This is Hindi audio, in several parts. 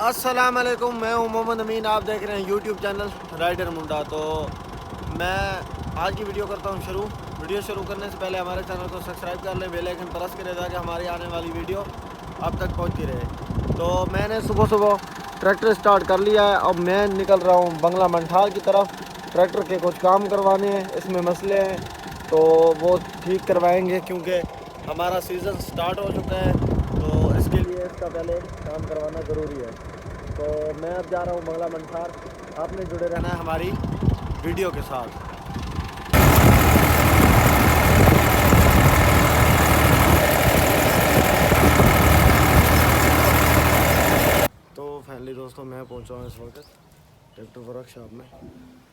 अस्सलाम वालेकुम, मैं हूं मोहम्मद अमीन। आप देख रहे हैं यूट्यूब चैनल राइडर मुंडा। तो मैं आज की वीडियो करता हूं शुरू। वीडियो शुरू करने से पहले हमारे चैनल को सब्सक्राइब कर लें, बेल आइकन प्रेस करें ताकि हमारी आने वाली वीडियो आप तक पहुंचती रहे। तो मैंने सुबह सुबह ट्रैक्टर स्टार्ट कर लिया है। अब मैं निकल रहा हूँ बंगला मंठाल की तरफ। ट्रैक्टर के कुछ काम करवाने हैं, इसमें मसले हैं तो वो ठीक करवाएँगे क्योंकि हमारा सीज़न स्टार्ट हो चुका है। तो इसके लिए इसका पहले काम करवाना ज़रूरी है। तो मैं अब जा रहा हूँ बंगला मंठार। आपने जुड़े रहना है हमारी वीडियो के साथ। तो फाइनली दोस्तों मैं पहुँचा हूँ इस वक्त ट्रैक्टर वर्कशॉप में।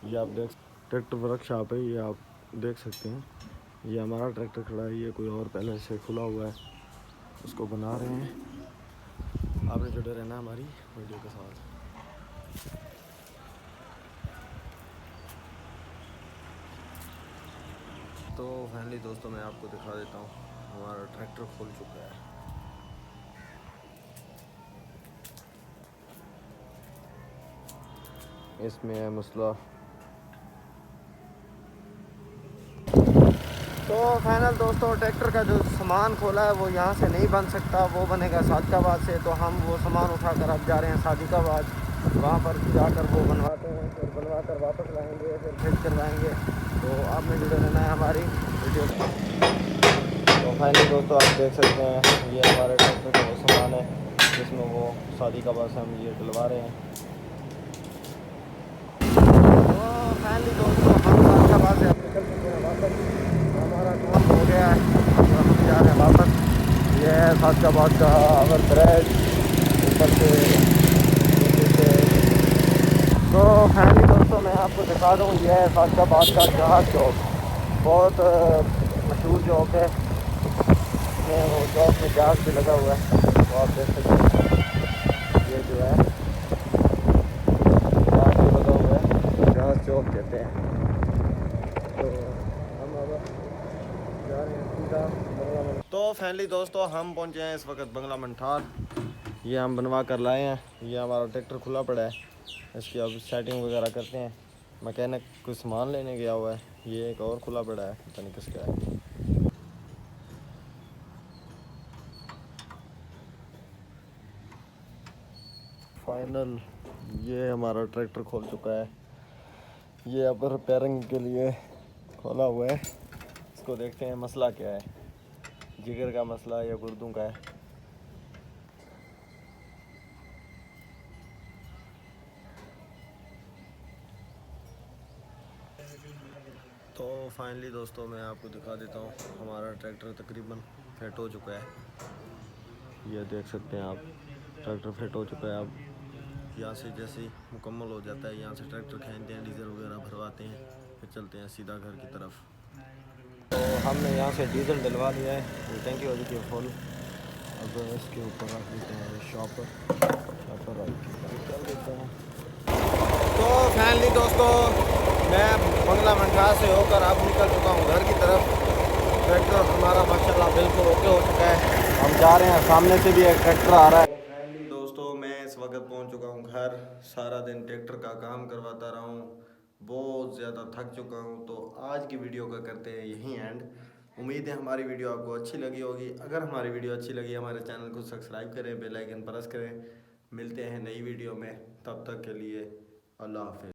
ये आप देख ट्रैक्टर वर्कशॉप है, ये आप देख सकते हैं। ये हमारा ट्रैक्टर खड़ा है, ये कोई और पहले से खुला हुआ है, उसको बना रहे हैं। आपने जुड़े रहना हमारी वीडियो के साथ। तो फाइनली दोस्तों मैं आपको दिखा देता हूँ, हमारा ट्रैक्टर खुल चुका है। इसमें है मसला। तो फाइनल दोस्तों ट्रैक्टर का जो सामान खोला है वो यहाँ से नहीं बन सकता, वो बनेगा सादिकाबाद से। तो हम वो सामान उठाकर अब जा रहे हैं सादिकाबाद, वहाँ पर जाकर वो बनवाते हैं, फिर बनवा कर वापस लाएंगे, फिर फिट करवाएंगे। तो आपने जुड़े रहना है हमारी वीडियो में। तो फाइनली दोस्तों आप देख सकते हैं ये हमारे ट्रैक्टर का वो सामान है जिसमें वो सादिकाबाद से हम ये डलवा रहे हैं। तो फाइनली दोस्तों हम सादिकाबाद से निकल चुके हैं वापस, हमारा काम हो गया है, तो हम जा रहे हैं वापस। ये है सादिकाबाद का अवर ब्रिज ऊपर से नीचे से। तो फाइनली दोस्तों मैं आपको दिखा दूँ, ये है सादिकाबाद का जहाज़ चौक, बहुत मशहूर चौक है। इसमें वो चौक में जहाज़ भी लगा हुआ है, तो आप देख सकते हैं। ये जो है जहाज़ भी लगा हुआ है, जहाज़ चौक कहते हैं। तो हम अब जा रहे हैं सीधा बंगला मंठार। तो फाइनली दोस्तों हम पहुंचे हैं इस वक्त बंगला मंठार। ये हम बनवा कर लाए हैं। ये हमारा ट्रैक्टर खुला पड़ा है, इसकी अब सेटिंग वगैरह करते हैं। मैकेनिक कुछ सामान लेने गया हुआ है। ये एक और खुला पड़ा है, पता नहीं किसका है। फाइनल ये हमारा ट्रैक्टर खोल चुका है। ये अब रिपेयरिंग के लिए खोला हुआ है। इसको देखते हैं मसला क्या है, जिगर का मसला या गुर्दों का है। तो फाइनली दोस्तों मैं आपको दिखा देता हूँ, हमारा ट्रैक्टर तकरीबन फिट हो चुका है। ये देख सकते हैं आप, ट्रैक्टर फिट हो चुका है। अब यहाँ से जैसे ही मुकम्मल हो जाता है, यहाँ से ट्रैक्टर खींचते हैं, डीजल वगैरह भरवाते हैं, फिर चलते हैं सीधा घर की तरफ। तो हमने यहाँ से डीजल डलवा लिया है, ये टैंकी हो चुकी है फुल। अब इसके ऊपर रख देते हैं शॉपर चल देते हैं। तो फाइनली दोस्तों मैं बंगला मंठार से होकर अब निकल चुका हूँ घर की तरफ। ट्रैक्टर हमारा माशाल्लाह बिल्कुल ओके हो चुका है। हम जा रहे हैं, सामने से भी एक ट्रैक्टर आ रहा है। फाइनली दोस्तों मैं इस वक्त पहुँच चुका हूँ घर। सारा दिन ट्रैक्टर का काम करवाता रहा हूँ, बहुत ज़्यादा थक चुका हूँ। तो आज की वीडियो का करते हैं यहीं एंड। उम्मीद है हमारी वीडियो आपको अच्छी लगी होगी। अगर हमारी वीडियो अच्छी लगी, हमारे चैनल को सब्सक्राइब करें, बेल आइकन प्रेस करें। मिलते हैं नई वीडियो में, तब तक के लिए अल्लाह हाफ़िज़।